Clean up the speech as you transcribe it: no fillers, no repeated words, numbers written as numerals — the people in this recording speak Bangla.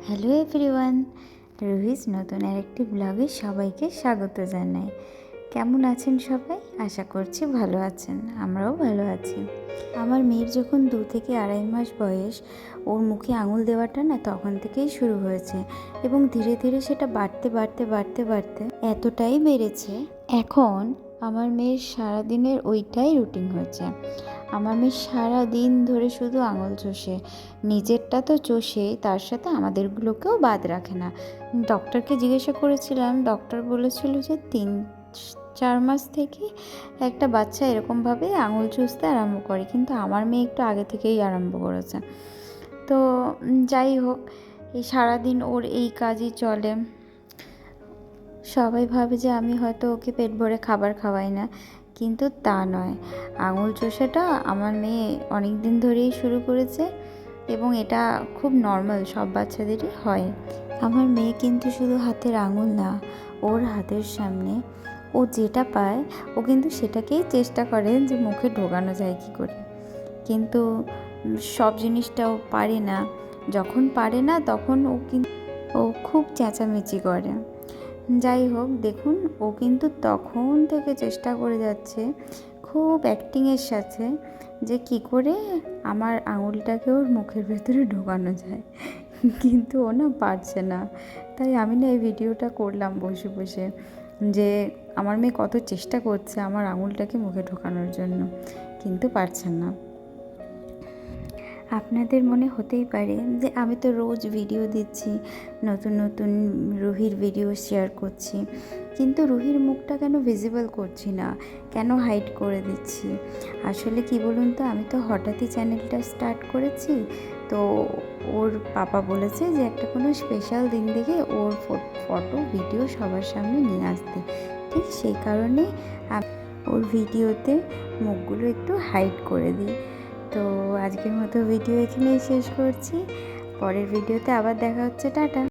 হ্যালো এভরিওয়ান, রুহিস নতুন আরেকটি ব্লগে সবাইকে স্বাগত জানাই। কেমন আছেন সবাই? আশা করছি ভালো আছেন, আমরাও ভালো আছি। আমার মেয়ের যখন 2 থেকে 2.5 মাস বয়স, ওর মুখে আঙুল দেওয়াটা না তখন থেকেই শুরু হয়েছে এবং ধীরে ধীরে সেটা বাড়তে বাড়তে বাড়তে বাড়তে এতটাই বেড়েছে, এখন আমার মেয়ের সারাদিনের ওইটাই রুটিন হয়েছে। আমার মেয়ে সারাদিন ধরে শুধু আঙুল চষে, নিজেরটা তো চষেই, তার সাথে আমাদেরগুলোকেও বাদ রাখে না। ডক্টরকে জিজ্ঞাসা করেছিলাম, ডক্টর বলেছিল যে 3-4 মাস থেকে একটা বাচ্চা এরকমভাবে আঙুল চুষতে আরম্ভ করে, কিন্তু আমার মেয়ে একটু আগে থেকেই আরম্ভ করেছে। তো যাই হোক, এই সারাদিন ওর এই কাজই চলে। সবাই ভাবে যে আমি হয়তো ওকে পেট ভরে খাবার খাওয়াই না, কিন্তু তা নয়। আঙুল চষাটা আমার মেয়ে অনেক দিন ধরেই শুরু করেছে এবং এটা খুব নর্মাল, সব বাচ্চাদেরই হয়। আমার মেয়ে কিন্তু শুধু হাতের আঙুল না, ওর হাতের সামনে ও যেটা পায় ও কিন্তু সেটাকেই চেষ্টা করে যে মুখে ঢোকানো যায় কী করে, কিন্তু সব জিনিসটাও পারে না। যখন পারে না তখন ও খুব চেঁচামেচি করে। যাই হোক, দেখুন ও কিন্তু তখন থেকে চেষ্টা করে যাচ্ছে খুব অ্যাক্টিংয়ের সাথে যে কী করে আমার আঙুলটাকে ওর মুখের ভেতরে ঢোকানো যায়, কিন্তু ও না পারছে না। তাই আমি না এই ভিডিওটা করলাম বসে বসে, যে আমার মেয়ে কত চেষ্টা করছে আমার আঙুলটাকে মুখে ঢোকানোর জন্য, কিন্তু পারছে না। আপনাদের মনে হতেই পারে যে আমি তো রোজ ভিডিও দিচ্ছি, নতুন নতুন রুহির ভিডিও শেয়ার করছি, কিন্তু রুহির মুখটা কেন ভিজিবল করছি না, কেন হাইড করে দিচ্ছি? আসলে কি বলুন তো, আমি তো হঠাৎই চ্যানেলটা স্টার্ট করেছি। তো ওর পাপা বলেছে যে একটা কোনো স্পেশাল দিন দেখে ওর ফটো ভিডিও সবার সামনে নিয়ে আসতে, ঠিক সেই কারণে ওর ভিডিওতে মুখগুলো একটু হাইড করে দিই। তো আজকের মতো ভিডিও এখানেই শেষ করছি, পরের ভিডিওতে আবার দেখা হচ্ছে, টাটা।